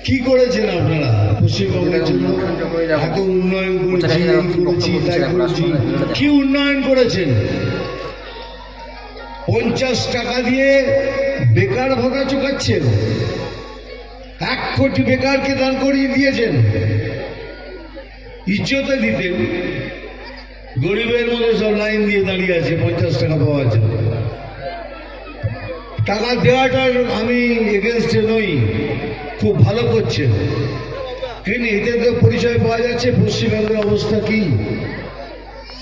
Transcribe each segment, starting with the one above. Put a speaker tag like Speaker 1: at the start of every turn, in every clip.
Speaker 1: কি করেছেন আপনারা পশ্চিমবঙ্গের জন্য? এত উন্নয়ন করেছি, এই করেছি, তাই করেছি। কি উন্নয়ন করেছেন? 50 টাকা দিয়ে বেকার ভাতা চুকাচ্ছেন। 1 কোটি বেকারকে দান করিয়ে দিয়েছেন। ইজ্জতে দিতেন, গরিবের মধ্যে সব লাইন দিয়ে দাঁড়িয়ে আছে 50 টাকা পাওয়ার জন্য। টাকা দেওয়াটার আমি এগেনস্টে নই, খুব ভালো করছেন, কিন্তু এতে তো পরিচয় পাওয়া যাচ্ছে পশ্চিমবঙ্গের অবস্থা কি।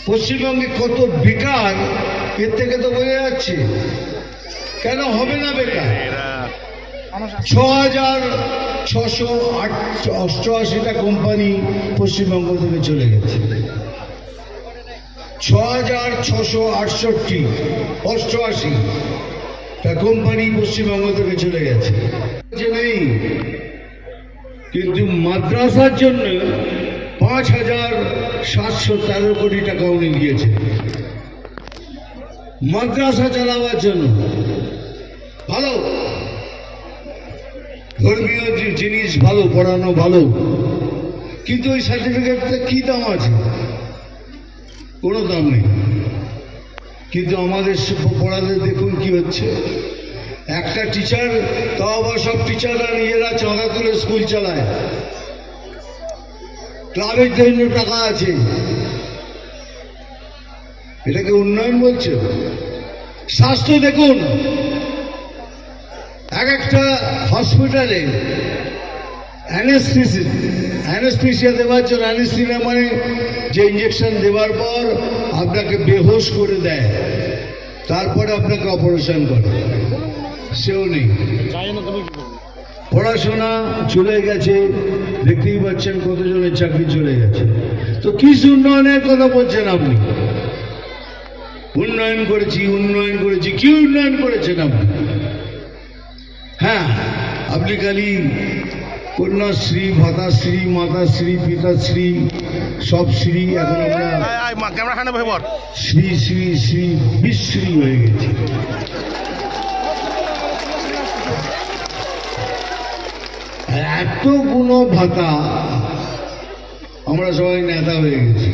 Speaker 1: পশ্চিমবঙ্গে কত বেকার, এর থেকে তো বোঝা যাচ্ছে। কেন হবে না বেকার? 6,688টা কোম্পানি পশ্চিমবঙ্গ থেকে চলে গেছে। 6,688টা কোম্পানি পশ্চিমবঙ্গ থেকে চলে গেছে। নেই, কিন্তু মাদ্রাসার জন্য 5,713 কোটি টাকা উনি দিয়েছে মাদ্রাসা চালাবার জন্য। ভালো, ধর্মীয় জিনিস ভালো, পড়ানো ভালো, কিন্তু ওই সার্টিফিকেটটা কি দাম আছে? কোনো দাম নেই। কিন্তু আমাদের পড়াতে দেখুন কি হচ্ছে। একটা টিচার, তাও আবার সব টিচাররা নিজেরা চাঁদা তুলে স্কুল চালায়, ক্লাবের জন্য টাকা আছে। এটাকে উন্নয়ন বলছে? স্বাস্থ্য দেখুন, এক একটা হসপিটালে অ্যানেস্থেসিয়া দেওয়ার জন্য, অ্যানেস্থেসিয়া মানে যে ইঞ্জেকশন দেওয়ার পর আপনাকে বেহোশ করে দেয়, তারপরে আপনাকে অপারেশন করে, সেও নেই। পড়াশোনা চলে গেছে, দেখতেই পাচ্ছেন কতজনের চাকরি চলে গেছে। তো কি উন্নয়নের কথা বলছেন আপনি? উন্নয়ন করেছি, উন্নয়ন করেছি, কি উন্নয়ন করেছেন আপনি? হ্যাঁ, আপনি খালি কন্যাশ্রী, ভাতাশ্রী, মাতাশ্রী, পিতাশ্রী, সব শ্রী, এখন আমরা শ্রী শ্রী শ্রী বিশ্রী হয়ে গেছি। এতগুলো ভাতা, আমরা সবাই নেতা হয়ে গেছি।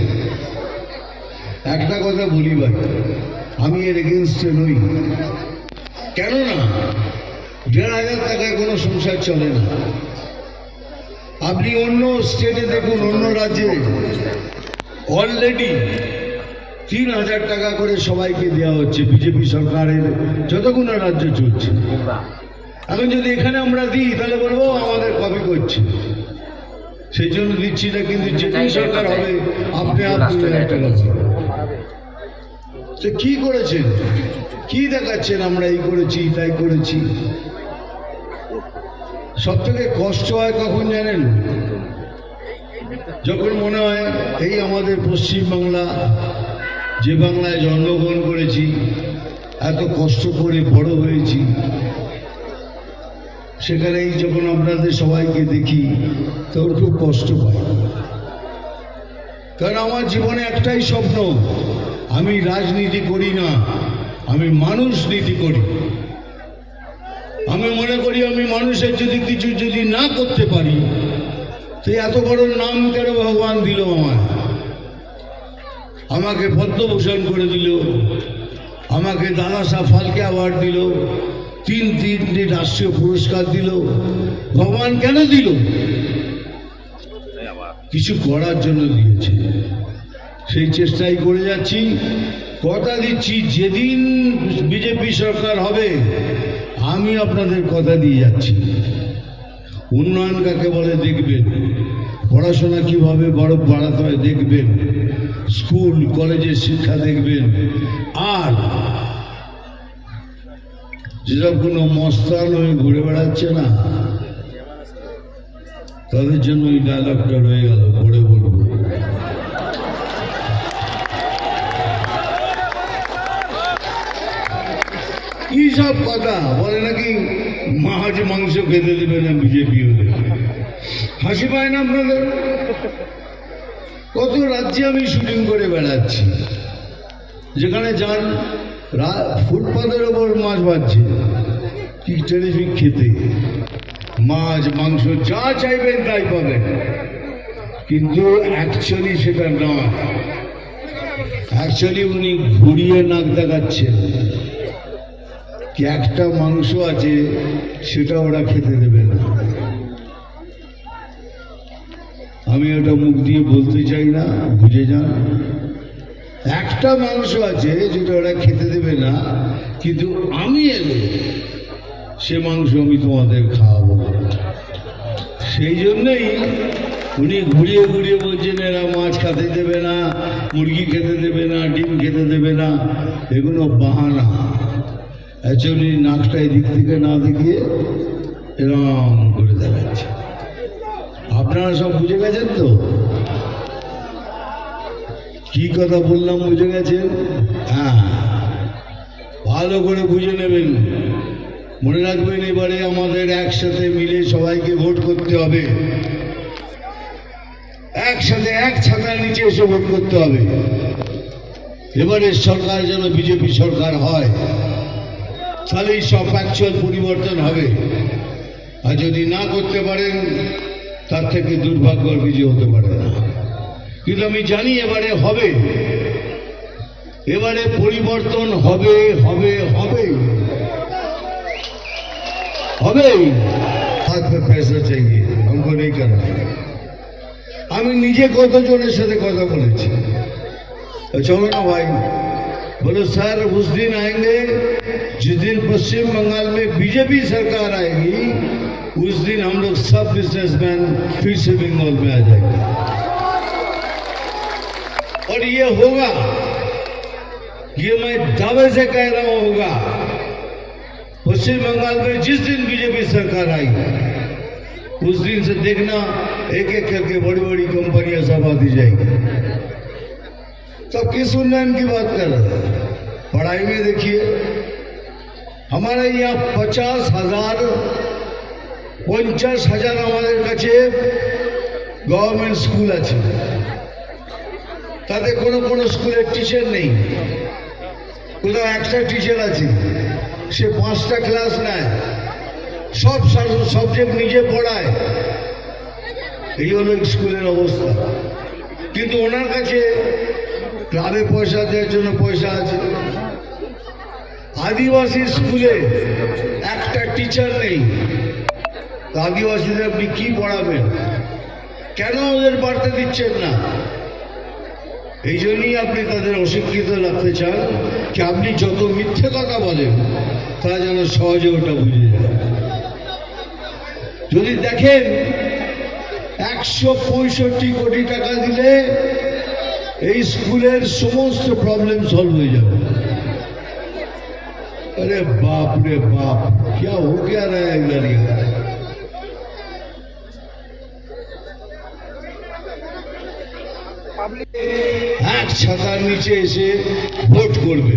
Speaker 1: একটা কথা বলি ভাই, আমি এর এগেনস্টে নই। কেননা 1,500 টাকায় কোনো সংসার চলে না। আপনি অন্য স্টেটে দেখুন, অন্য রাজ্যে অলরেডি 3,000 টাকা করে সবাইকে দেওয়া হচ্ছে বিজেপি সরকারের যতগুলো রাজ্য চলছে। এখন যদি এখানে আমরা দিই তাহলে বলবো আমাদের কপি করছে, সেই জন্য দিচ্ছি না। কিন্তু যেদিন সরকার হবে আপনি 2,000 টাকা। তো কি করেছেন, কি দেখাচ্ছেন? আমরা এই করেছি, তাই করেছি। সব থেকে কষ্ট হয় কখন জানেন? যখন মনে হয় এই আমাদের পশ্চিমবাংলা, যে বাংলায় জন্মগ্রহণ করেছি, এত কষ্ট করে বড় হয়েছি, সেখানেই যখন আপনাদের সবাইকে দেখি তখন খুব কষ্ট পাই। কারণ আমার জীবনে একটাই স্বপ্ন, আমি রাজনীতি করি না, আমি মানুষ নীতি করি। আমি মনে করি আমি মানুষের যদি কিছু যদি না করতে পারি, তো এত বড় নাম কেন ভগবান দিল আমাকে পদ্মভূষণ করে দিল, আমাকে দাদা সাহেব ফালকে অ্যাওয়ার্ড দিল, 3টি রাষ্ট্রীয় পুরস্কার দিল। ভগবান কেন দিল? কিছু করার জন্য দিয়েছে। সেই চেষ্টাই করে যাচ্ছি। কথা দিচ্ছি, যেদিন বিজেপি সরকার হবে আমি আপনাদের কথা দিয়ে যাচ্ছি। উন্নয়ন কাকে বলে দেখবেন, পড়াশোনা কিভাবে বাড়াতে হয় দেখবেন, স্কুল কলেজের শিক্ষা দেখবেন। আর যেসব কোনো মস্তান হয়ে ঘুরে বেড়াচ্ছে না, তাদের জন্য ওই ডায়লগটা রয়ে গেল, পড়ে বলবো। কি সব কথা বলে নাকি মাছ মাংস খেতে দেবে না বিজেপি হলে? হাসি পায় না আপনাদের? কত রাজ্যে আমি শুটিং করে বেড়াচ্ছি, যেখানে যান ফুটপাতের ওপর মাছ বাজছে, কি টেরিফিক খেতে। মাছ মাংস যা চাইবেন তাই পাবেন, কিন্তু অ্যাকচুয়ালি সেটা নয়। অ্যাকচুয়ালি উনি ঘুরিয়ে নাক দেখাচ্ছেন কি একটা মাংস আছে সেটা ওরা খেতে দেবে না। আমি ওটা মুখ দিয়ে বলতে চাই না, বুঝে যান। একটা মাংস আছে যেটা ওরা খেতে দেবে না, কিন্তু আমি এলে সে মাংস আমি তোমাদের খাওয়াবো। সেই জন্যই উনি ঘুরিয়ে ঘুরিয়ে বলছেন এরা মাছ খেতে দেবে না, মুরগি খেতে দেবে না, ডিম খেতে দেবে না, এগুলো বাহানা। অ্যাকচুয়ালি নাকটা এদিক থেকে না দেখিয়ে এরম করে দেখাচ্ছে। আপনারা সব বুঝে গেছেন তো কি কথা বললাম? বুঝে গেছেন? হ্যাঁ, ভালো করে বুঝে নেবেন। মনে রাখবেন এবারে আমাদের একসাথে মিলে সবাইকে ভোট করতে হবে। একসাথে এক ছাতার নিচে এসে ভোট করতে হবে। এবারে সরকার যেন বিজেপি সরকার হয়, তাহলেই সব অ্যাকচুয়াল পরিবর্তন হবে। আর যদি না করতে পারেন তার থেকে দুর্ভাগ্য আর কিছু হতে পারে না। কিন্তু আমি জানি এবারে হবে, এবারে পরিবর্তন হবে হবে হবে হবে। হাত में पैसा चाहिए, हमको नहीं करना। আমি নিজে কতজনের সাথে কথা বলেছি, चलो ना भाई, बोलो सर उस दिन आएंगे जिस दिन पश्चिम बंगाल में बीजेपी सरकार आएगी, उस दिन हम लोग सब बिजनेसमैन फिर से बंगाल में आ जाएंगे। और ये होगा, ये मैं दावे से कह रहा हूं, होगा। पश्चिम बंगाल में जिस दिन बीजेपी सरकार आएगी, उस दिन से देखना एक एक करके बड़ी बड़ी कंपनियां सब आती जाएगी। सब किस उन्नयन की बात कर रहे हैं? पढ़ाई में देखिए, हमारे यहाँ 50,000 আমাদের কাছে গভর্নমেন্ট স্কুল আছে, তাতে কোনো স্কুলের টিচার নেই। কোথাও একটা টিচার আছে, সে 5টা ক্লাস নেয়, সব সাবজেক্ট নিজে পড়ায়। এই হলো স্কুলের অবস্থা। কিন্তু ওনার কাছে ক্লাবে পয়সা দেওয়ার জন্য পয়সা আছে। আদিবাসী স্কুলে একটা টিচার নেই, আদিবাসীদের আপনি কি পড়াবেন? কেন ওদের বাড়তে দিচ্ছেন না? এই জন্যই আপনি তাদের অশিক্ষিত রাখতে চান, কি আপনি যত মিথ্যে কথা বলেন তারা যেন সহজে ওটা বুঝে যায়। যদি দেখেন 165 কোটি টাকা দিলে এই স্কুলের সমস্ত প্রবলেম সলভ হয়ে যাবে। अरे बाप रे बाप, क्या हो क्या रहा है इधर? এক ছাতার নিচে এসে ভোট করবে,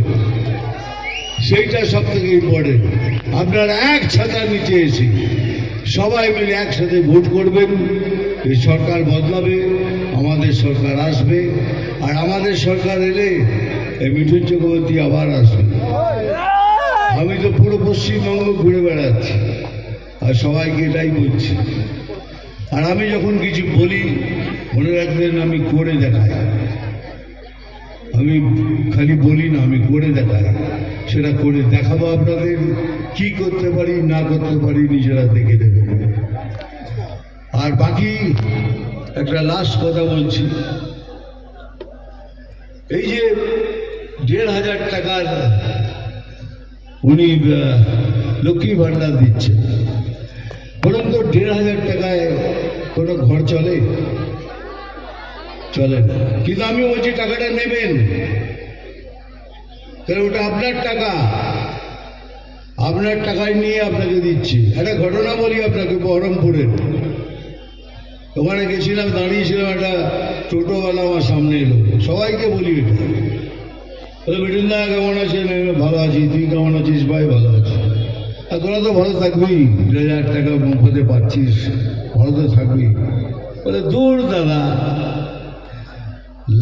Speaker 1: সেইটা সব থেকে ইম্পর্টেন্ট। আপনারা এক ছাতার নিচে এসে সবাই মিলে একসাথে ভোট করবেন। এই সরকার বদলাবে, আমাদের সরকার আসবে। আর আমাদের সরকার এলে মিঠুন চক্রবর্তী আবার আসবে। আমি তো পুরো পশ্চিমবঙ্গ ঘুরে বেড়াচ্ছি আর সবাইকে এটাই বলছি। আর আমি যখন কিছু বলি মনে রাখবেন আমি করে দেখাই, আমি খালি বলি না, আমি করে দেখাই। সেটা করে দেখাবো আপনাদের, কি করতে পারি না করতে পারি নিজেরা দেখে দেবেন। আর বাকি একটা লাস্ট কথা বলছি, এই যে 1,500 টাকার উনি লক্ষ্মী ভান্ডার দিচ্ছেন, বলুন তো 1,500 টাকায় কোনো ঘর চলে? চলে না। কিন্তু আমি বলছি টাকাটা নেবেন, কারণ ওটা আপনার টাকা, আপনার টাকায় নিয়ে আপনাকে দিচ্ছি। একটা ঘটনা বলি আপনাকে, বহরমপুরের ওখানে গেছিলাম, দাঁড়িয়েছিলাম, একটা টোটোওয়ালা আমার সামনে এলো। সবাইকে বলি এটা, বলে মিঠুন দা কেমন আছেন? ভালো আছি, তুই কেমন আছিস? ভাই ভালো আছি। আর তোরা তো ভালো থাকবি, 1,500 টাকা মুখতে পাচ্ছিস, ভালো তো থাকবি। বলে দূর দাদা,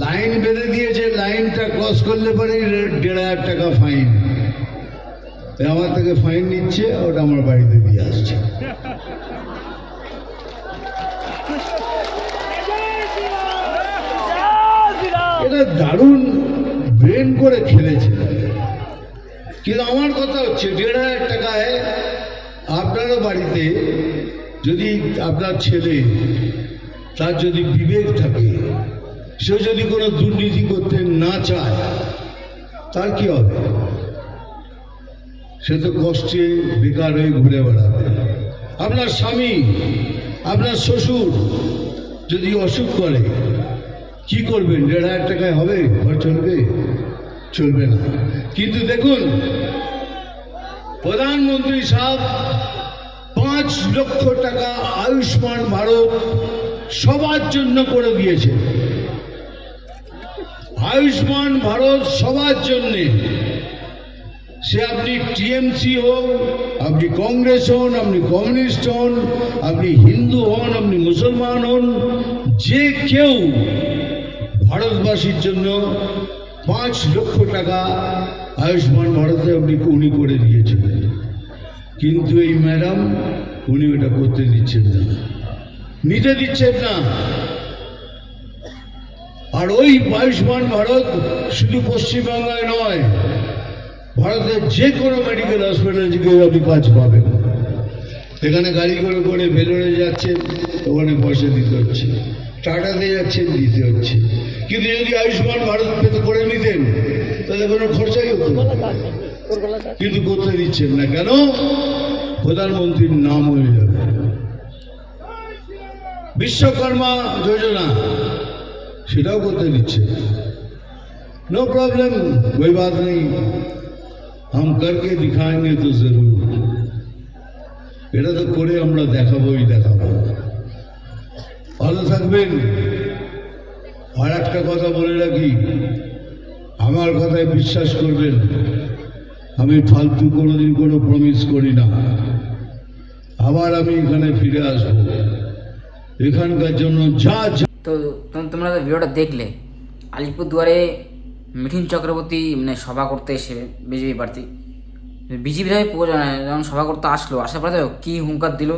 Speaker 1: লাইন বেঁধে দিয়েছে, লাইনটা ক্রস করলে পরে 1,500 টাকা ফাইন। আমার থেকে ফাইন নিচ্ছে, ওটা আমার বাড়িতে দিয়ে আসছে। এটা দারুণ ব্রেন করে খেলেছে। কিন্তু আমার কথা হচ্ছে 1,500 টাকায় আপনারও বাড়িতে যদি আপনার ছেলে, তার যদি বিবেক থাকে, সে যদি কোনো দুর্নীতি করতে না চায়, তার কি হবে? সে তো কষ্টে বেকার হয়ে ঘুরে বেড়াবে। আপনার স্বামী, আপনার শ্বশুর যদি অসুখ করে, কি করবেন? 1,500 টাকায় হবে? ঘর চলবে? চলবে না। কিন্তু দেখুন, প্রধানমন্ত্রী সাহেব 5 লক্ষ টাকা আয়ুষ্মান ভারত সবার জন্য করে দিয়েছে। আয়ুষ্মান ভারত সবার জন্যে, সে আপনি টিএমসি হোক, আপনি কংগ্রেস হন, আপনি কমিউনিস্ট হন, আপনি হিন্দু হন, আপনি মুসলমান হন, যে কেউ ভারতবাসীর জন্য 5 লক্ষ টাকা আয়ুষ্মান ভারতে উনি করে দিয়েছিলেন। কিন্তু এই ম্যাডাম, উনি ওটা করতে দিচ্ছেন না, নিতে দিচ্ছেন না। আর ওই আয়ুষ্মান ভারত শুধু পশ্চিমবাংলায় নয়, ভারতের যে কোনো মেডিকেল হসপিটাল থেকে আপনি কাজ পাবেন। এখানে গাড়ি করে করে ভেলোরে যাচ্ছেন, ওখানে পয়সা দিতে হচ্ছে, টাটাতে যাচ্ছেন, দিতে হচ্ছে। কিন্তু যদি আয়ুষ্মান ভারত পেতে করে নিতেন, তাহলে কোনো খরচাই হতো না। কিন্তু করতে দিচ্ছেন না কেন? প্রধানমন্ত্রীর নাম হয়ে যাবে। বিশ্বকর্মা যোজনা, সেটাও করতে দিচ্ছে। নো প্রবলেম, कोई बात नहीं, हम करके दिखाएंगे तो जरूर। এটা তো করে আমরা দেখাবোই দেখাবো। ভালো থাকবেন। আর একটা কথা বলে রাখি, আমার কথায় বিশ্বাস করবেন, আমি ফালতু কোনোদিন কোনো প্রমিস করি না। আবার আমি এখানে ফিরে আসবো, এখানকার জন্য যা।
Speaker 2: তো তোমরা ভিডিওটা দেখলে, আলিপুরদুয়ারে মিঠুন চক্রবর্তী মানে সভা করতে এসে বিজেপি প্রার্থী বিজেপি যখন সভা করতে আসলো, আসার পরে কী হুঙ্কার দিল,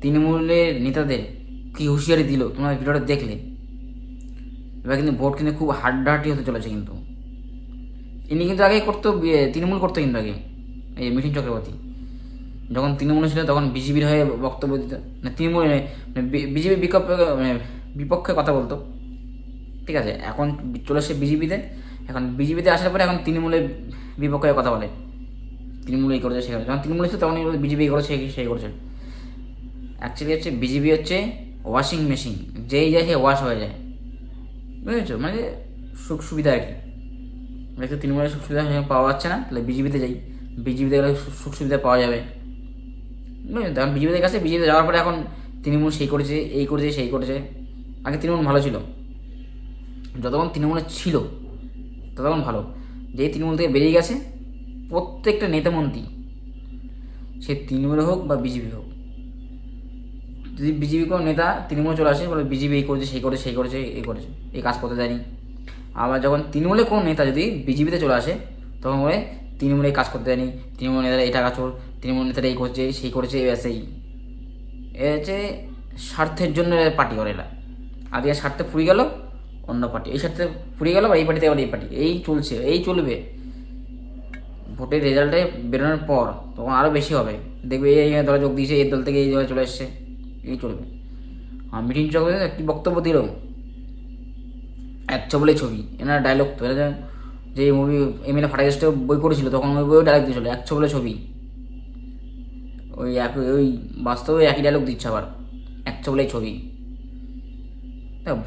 Speaker 2: তৃণমূলের নেতাদের কী হুঁশিয়ারি দিল, তোমরা ভিডিওটা দেখলে। এবার কিন্তু ভোট কিন্তু খুব হাড্ডাহাড্ডি হতে চলেছে। কিন্তু ইনি কিন্তু আগে করতো, তৃণমূল করতো কিন্তু আগে, এই মিঠুন চক্রবর্তী যখন তৃণমূলে ছিল তখন বিজেপির হয়ে বক্তব্য দিত, মানে তৃণমূল বিজেপি বিপক্ষে কথা বলতো, ঠিক আছে। এখন চলে এসে বিজেপিতে, এখন বিজেপিতে আসার পরে এখন তৃণমূলের বিপক্ষে কথা বলে, তৃণমূল এই করেছে, সে করেছে। যখন তৃণমূল ছিল তখন বিজেপি এই করেছে, সেই করেছে। অ্যাকচুয়ালি হচ্ছে বিজেপি হচ্ছে ওয়াশিং মেশিন, যেই যায় সে ওয়াশ হয়ে যায়, বুঝেছো? মানে সুখ সুবিধা আর কি। একটু তৃণমূলের সুখ সুবিধা পাওয়া যাচ্ছে না, তাহলে বিজেপিতে যাই, বিজেপিতে গেলে সুখ সুবিধা পাওয়া যাবে। তখন বিজেপিদের কাছে, বিজেপিতে যাওয়ার পরে এখন তৃণমূল সেই করেছে, এই করেছে, সেই করেছে। আগে তৃণমূল ভালো ছিল, যতক্ষণ তৃণমূলে ছিল ততক্ষণ ভালো। যেই তৃণমূল থেকে বেরিয়ে গেছে, প্রত্যেকটা নেতামন্ত্রী, সে তৃণমূল হোক বা বিজেপি হোক, যদি বিজেপি কোনো নেতা তৃণমূলে চলে আসে, বলে বিজেপি এই করেছে, সেই করেছে, সেই করেছে, এই করেছে, এই কাজ করতে দেয়নি। আবার যখন তৃণমূলে কোনো নেতা যদি বিজেপিতে চলে আসে, তখন বলে তৃণমূলে কাজ করতে দেয়নি, তৃণমূল নেতারা এই টাকা চোর, তৃণমূল নেতারা এই করছে, সেই করেছে, সেই। এ হচ্ছে স্বার্থের জন্য পার্টি করে এরা। আগে স্বার্থে ফুরিয়ে গেল অন্য পার্টি, এই স্বার্থে ফুরিয়ে গেল, বা এই পার্টিতে আবার এই পার্টি, এই চলছে, এই চলবে। ভোটের রেজাল্টে বেরোনোর পর তখন আরও বেশি হবে, দেখবে এই দলে যোগ দিয়েছে, এই দল থেকে এই দলে চলে এসছে, এই চলবে। মিঠুন চক্রবর্তী একটি বক্তব্য দিল, এক বলে ছবি, এনার ডায়লগ তো, এরা যে মুভি এমএলএ ফাটাকেস্টে বই করেছিল, তখন ওই বইও ডায়লগ দিয়েছিল, এক বলে ছবি, ওই বাস্তবে একই ডায়লগ দিচ্ছে আবার, এক বলেই ছবি।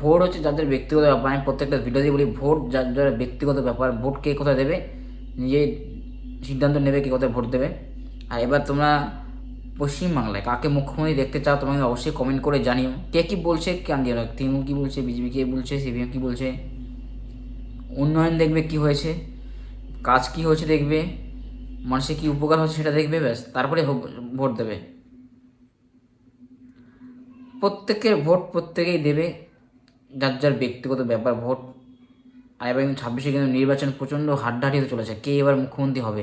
Speaker 2: ভোট হচ্ছে যাদের ব্যক্তিগত ব্যাপার। আমি প্রত্যেকটা ভিডিওতে বলি, ভোট যার ব্যক্তিগত ব্যাপার, ভোট কে কোথায় দেবে নিজে সিদ্ধান্ত নেবে, কে কোথায় ভোট দেবে। আর এবার তোমরা পশ্চিমবাংলায় কাকে মুখ্যমন্ত্রী দেখতে চাও, তোমাকে অবশ্যই কমেন্ট করে জানিও। কে কী বলছে কেন দিয়ে, তৃণমূল কী বলছে, বিজেপি কী বলছে, সিপিএম কী বলছে, উন্নয়ন দেখবে কি হয়েছে, কাজ কি হয়েছে দেখবে, মানুষের কী উপকার হচ্ছে সেটা দেখবে, ব্যাস, তারপরে ভোট দেবে। প্রত্যেকের ভোট প্রত্যেকেই দেবে, যার যার ব্যক্তিগত ব্যাপার ভোট। আর এবার কিন্তু 26-এ কিন্তু নির্বাচন প্রচণ্ড হাড্ডাহাড্ডি হতে চলেছে। কে এবার মুখ্যমন্ত্রী হবে,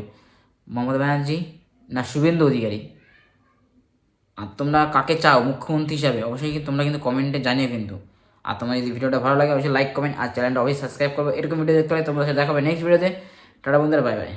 Speaker 2: মমতা ব্যানার্জি না শুভেন্দু অধিকারী? আর তোমরা কাকে চাও মুখ্যমন্ত্রী হিসাবে অবশ্যই কিন্তু তোমরা কিন্তু কমেন্টে জানিও কিন্তু। আর তোমার যদি ভিডিওটা ভালো লাগে অবশ্যই লাইক কমেন্ট আর চ্যানেলটা অবশ্যই সাবস্ক্রাইব করবে। এরকম ভিডিও দেখতে হলে তোমরা সাথে দেখাবে নেক্সট ভিডিওতে। টাটা বন্ধুরা, বাই বাই।